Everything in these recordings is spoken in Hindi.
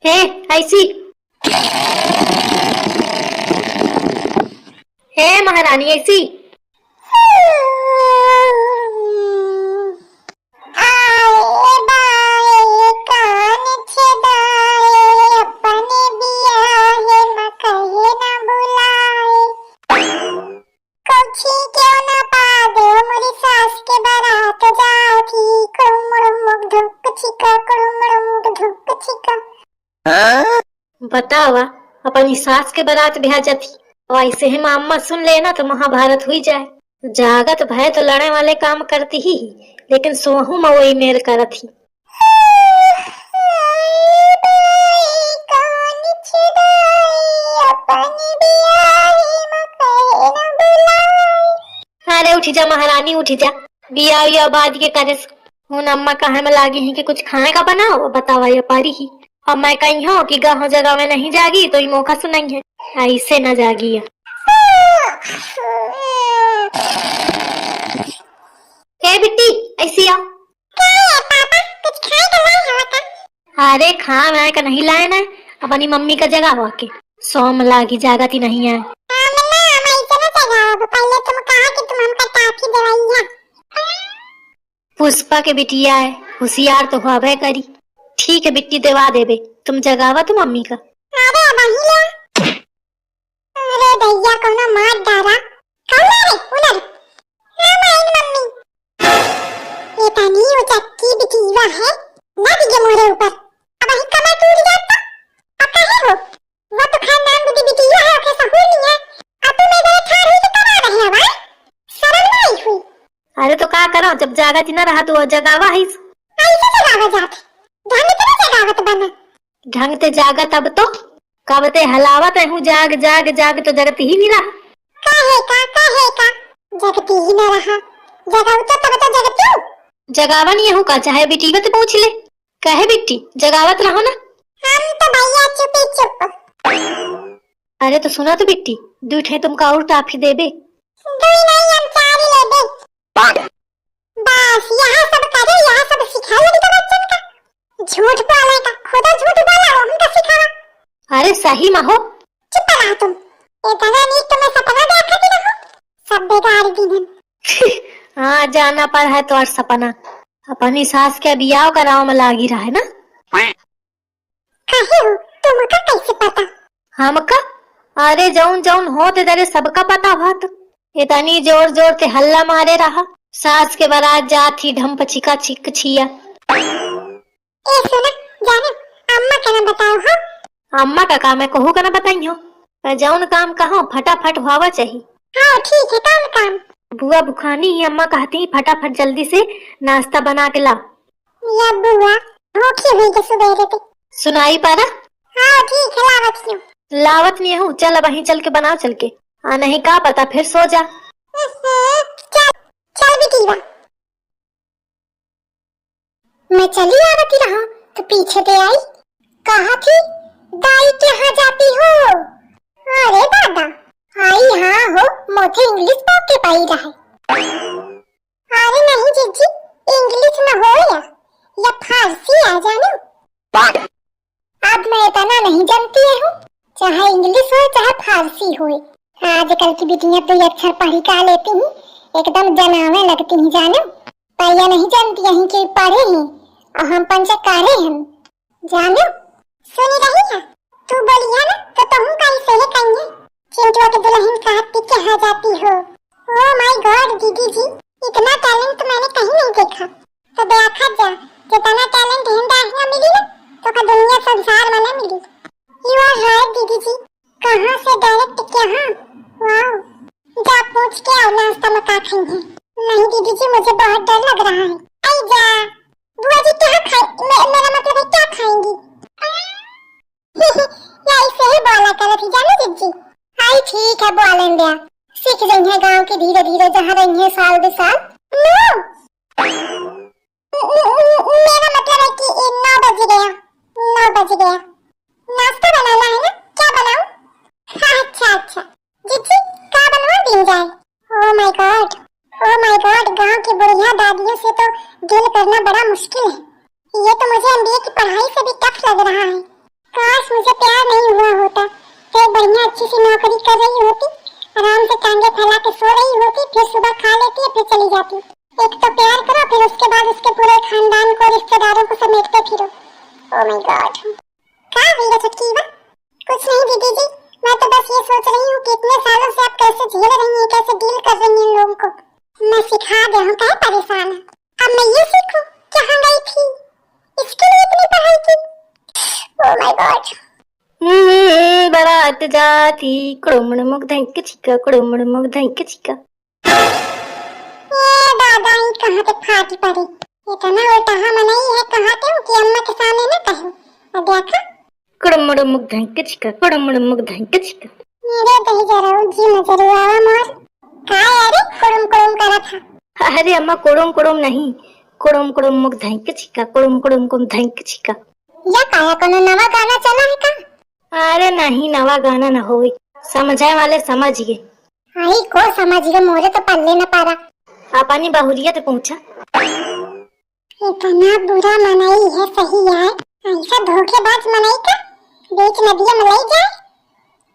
हे ऐसी, हे महारानी ऐसी। बतावा अपनी सास के बारात ब्याह जाती और ऐसे ही अम्मा सुन लेना तो महाभारत हुई जाए। जागत भय तो लड़ने वाले काम करती ही, लेकिन सोहू में वही मेल करत ही। अरे उठी जा महारानी उठी जा, बिया या बाद के करे हूँ अम्मा कहा में लागी है कि कुछ खाने का बनाओ, बतावा ये पारी ही। और मैं कही हूँ कि गाँव जगह में नहीं जागी तो ये मौका सुनाई है, ऐसे न जागी है। ए बिट्टी ऐसी आओ। अरे खा मैं का नहीं लाए ना, अपनी मम्मी का जगह हुआ के सोम लागी जागती नहीं है। पुष्पा के बिटिया है, होशियार तो हुआ भय करी। ठीक है बिट्टी देवा देबे, तुम जगावा तुम मम्मी का। अरे भैया कोनो मार डाला कौन रे उधर मम्मी ये पानी वो चक्की बिटीवा है ना दिखे मोरे ऊपर। अब ही कमर टूट जाता अब कहे वो तो खानदान बुद्धि बिटीवा है ओके सहूर नहीं है। अब तुम इधर ठाड़ हुई तो करा रहे हो भाई, शर्म नहीं हुई। अरे तो क्या करो, जब जागती न रहा तो जगावा है। ऐसे जगावा जाते ढंग से जगावत बना, ढंग से जागत अब तो कबते हलावत हूँ जाग जाग जाग तो जगती ही नहीं रहा। काहे का जगती ही न रहा, जगाऊ तो तब तो जगती हूँ। जगावा नहीं हूँ का, चाहे बेटी बत पूछ ले। कहे बिट्टी जगावत रहो ना। हम तो भैया चुपी चुप। अरे तो सुना तो बिट्टी, दूठे तुमका और टाफी देबे। दूई नहीं हम चार ही लेबे। बस यहाँ सब करे, यहाँ सब सिखा लगी तो बच्चन का। झूठ बोले का खुदा झूठ बोला वो हमका सिखावा। अरे सही में हो। चुप रहो तुम, ये गला नीक तुम्हें सपना देखा कि रहो सब बेकार दिन। हाँ जाना पर है तो और सपना अपनी सास के बियाह कराओ में लागी रहा है ना। कहे हो तुमका कैसे पता? हमका अरे जौन जौन हो ते तेरे सबका पता हुआ तो इतनी जोर जोर के हल्ला मारे रहा। सास के बारात जाती ढंप छिका छिक छिया। ए सुना जानो अम्मा का ना बताओ हो। अम्मा का काम है कहू का ना बताई हो, पर जौन काम कहो फटाफट हुआ चाहिए। हाँ ठीक है कौन काम? बुआ बुखानी ही अम्मा कहती ही फटाफट जल्दी से नाश्ता बना के ला। या बुआ भूखी हुई के सुबह थे। सुनाई पारा? हाँ ठीक है लावत क्यों? लावत नहीं हूँ, चल अब वहीं चल के बनाओ चल के। नहीं का पता फिर सो जा। चल चल बेटीवा। मैं चली आवती रहा तो पीछे ते आई, कहा थी दाई कहाँ जाती हो? अरे दादा आई हाँ हो मोथे इंग्लिश बोल के पाई रहा। अरे नहीं जीजी इंग्लिश में हो या फारसी आ जानो। अब मैं इतना नहीं जानती हूँ, चाहे इंग्लिश हो चाहे फारसी हो। आजकल की बिटियां तो अक्षर पढ़ी का लेती हैं, एकदम जनावे लगती हैं जानो। पर नहीं जानती हैं कि पढ़े हैं और हम पंचकारे हैं जानो। सुनी रही है तू बोलिया ना तो तुम कैसे है कहिए चिंटुआ के दुल्हन कहती कहाँ जाती हो। ओ माय गॉड दीदी जी इतना टैलेंट तो मैंने कहीं नहीं देखा। तो देखा जा जितना टैलेंट हिंदा है मिली ना तो का दुनिया संसार वाला मिली। यू आर राइट दीदी जी, कहाँ से डायरेक्ट कहाँ? वाओ जा पूछ के आओ नाश्ता में क्या खाएंगे। नहीं दीदी जी मुझे बहुत डर लग रहा है। आई जा बुआ जी क्या खाए, मेरा मतलब है क्या खाएंगी? या इसे ही बोला कर थी जानो जीजी। आई ठीक है बोलें दिया, सीख रही है गांव के धीरे धीरे जहाँ रही है साल दो साल। नो मेरा मतलब है कि 9 बज गया, 9 बज गया। नाश्ता बनाना है ना, क्या बनाऊं? अच्छा जीजी क्या बनवा दिन जाए? ओ माय गॉड गांव की बुढ़िया दादियों से तो डील करना मुश्किल है। ये तो मुझे एमबीए की पढ़ाई से भी टफ लग रहा है। काश मुझे प्यार नहीं हुआ होता, तो एक बढ़िया अच्छी सी नौकरी कर रही होती, आराम से टांगे फैला के सो रही होती, फिर सुबह खा लेती है, फिर चली जाती। एक तो प्यार करो, फिर उसके बाद उसके पूरे खानदान को, रिश्तेदारों को समेटते फिरो। Oh my God. क्या हुई है छुटकी बा? कुछ नहीं दीदी जी, मैं तो बस ये सोच रही हूँ कि इतने सालों से आप कैसे झेल रही हैं, कैसे डील कर रही हैं इन लोगों को। मैं सिखा दे हूँ, क्या परेशान है। अब मैं ये सीखूं कहाँ गई थी, इसके लिए इतनी पढ़ाई की। Oh my God. बारात जाती कुड़ुमड़ मुग धंक चिका, कुड़ुमड़ मुग धंक चिका। ये दादा ही कहाँ पे फाटी पड़ी। इतना उल्टा मनाई है कहाँ पे कि अम्मा के सामने न कहूँ। अब देखा कुड़ुमड़ मुग धंक चिका, कुड़ुमड़ मुग धंक चिका। मेरे दही जरा जी नजर आवा मोर। काय अरे कुड़ुम कुड़ुम करा था। अरे अम्मा कुड़ुम कुड़ुम नहीं, कुड़ुम कुड़ुम मुग धंक चिका, कुड़ुम कुड़ुम कुम धंक चिका। या काया कोनो नवा गाना चला है का? अरे नहीं, नवा गाना न होई, समझाए वाले समझ गए। आई को समझ गए, मोरे तो पल्ले न पारा। अपनी बहुरियत पूछा। इतना बुरा मनाई है सही है, ऐसा धोखेबाज मनाई का बीच नदिया में ले जाए।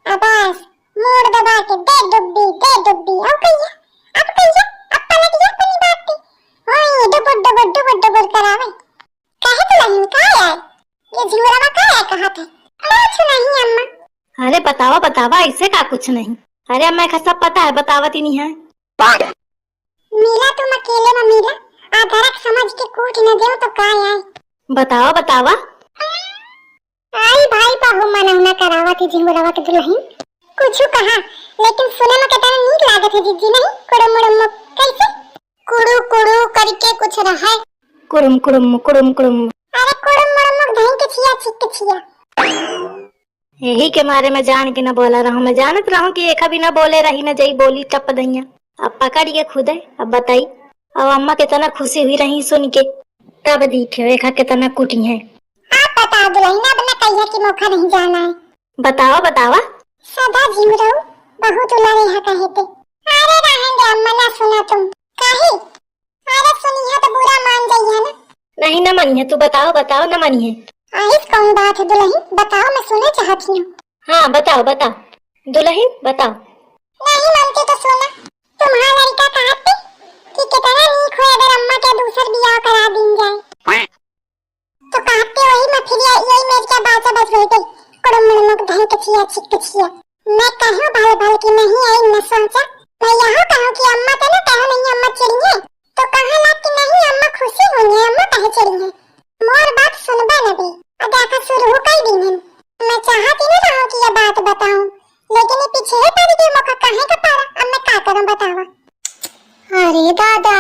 अबास मोड़ दबा के दे डुब्बी अब कहिया अब पलट गया अपनी बात पे। ओए डुबुर करावे काहे तो नहीं का यार, ये झिंगुरावा का है कहा थे। कुछ नहीं अम्मा। अरे बतावा बतावा, ऐसे का कुछ नहीं। अरे अम्मा का सब पता है, बतावती नहीं है। मिला तुम अकेले में मिला, आधारक समझ के कूट न दो तो का आए। बतावा बतावा। आई भाई बाहु मना करावा थी झिंगुरावा के दुल्हन। कुछ कहा लेकिन सुने में कितना नीक लागत है जीजी नहीं। कुड़ुम कैसे कुड़ू कुड़ू करके कुछ रहा है। कुड़ुम कुड़ुम कुड़ुम कुड़ुम। अरे कुड़ुम धई के छिया चिक छिया। यही के मारे मैं जान के न बोला रहा हूँ। मैं जानत रहा हूँ कि एक भी न बोले रही, न जई बोली टप दैया। अब पकड़ के खुद है। अब बताई, अब अम्मा कितना खुशी हुई रही सुन के। तब दिखे एक कितना कुटी है। आप बता दुल्हन, अब न कहिया कि मौका नहीं जाना है। बतावा बतावा। सदा झिंगुराऊ बहुत उलारे है कहे थे। अरे रहेंगे अम्मा ना सुना तुम काहे। अरे सुनिया तो बुरा मान जाइए ना। नहीं न मानिए, तू बताओ बताओ, न मानिए। आइस कौन बात है दुल्हन, बताओ मैं सुनना चाहती हूँ। हाँ बताओ बताओ दुल्हन बताओ। नहीं मानते तो सुना। तुम्हारा लड़का कहते कि कितना नीक हो अगर अम्मा के दूसर बियाह करा दी जाए। तो कहते वही मैं फिर यही मेरे क्या बात बज गई। कुड़ुम धई के छिया चिक छिया। मैं कहूँ भल की नहीं आई न सोचा। मैं यहाँ कहूँ कि अम्मा तो न कहो नहीं अम्मा चिड़ी है, तो कहा ला कि नहीं अम्मा खुशी हुई है, अम्मा कहे चिड़ी है। मोर बात सुनबा न बे। अब आकर शुरू हो कई दिन है। मैं चाहती न रहूं कि ये बात बताऊं, लेकिन ये पीछे है पड़ी के मौका काहे का पारा। अब मैं क्या करूं बतावा। अरे दादा।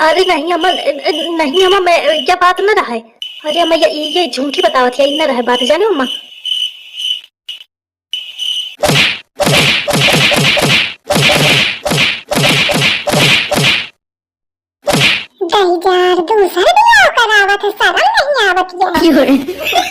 अरे नहीं अम्मा, नहीं अम्मा, मैं क्या बात न रहा है। अरे अम्मा ये झूठी बतावा थी, न रहा बात जाने अम्मा। दही जार दूसर बियाह करावा था, शर्म नहीं आवत है।